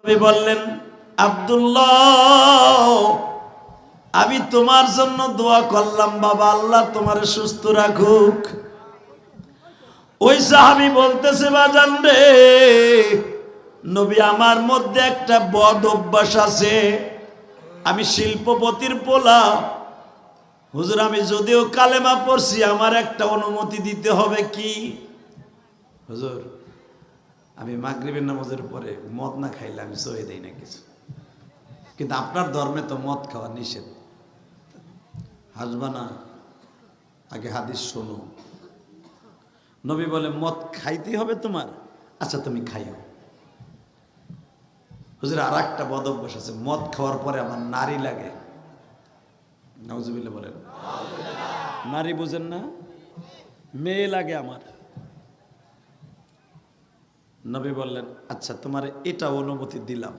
নবী বললেন, আব্দুল্লাহ, আমি তোমার জন্য দোয়া করলাম বাবা, আল্লাহ তোমারে সুস্থ রাখুক। ওই সাহাবী বলতেছে, বাজান রে, নবী আমার মধ্যে একটা বদ অভ্যাস আছে, আমি শিল্পপতির পোলা। হুজুর, আমি যদিও কালেমা পড়ছি, আমার একটা অনুমতি দিতে হবে। কি? হুজুর, আমি মাগরিবের নামাজের পরে মদ না খাইলে আমি সহে দেই না কিছু, কিন্তু আপনার ধর্মে তো মদ খাওয়া নিষেধ। হাসবা না, আগে হাদিস শোনো। নবী বলে, মদ খাইতেই হবে তোমার? আচ্ছা তুমি খাইও। হুজুর, আর একটা বদ অভ্যাস আছে, মদ খাওয়ার পরে আমার নারী লাগে। নাউজুবিল্লাহ বলেন। নারী বুঝেন না? মেয়ে লাগে আমার। নবী বললেন, আচ্ছা তোমার এটা অনুমতি দিলাম।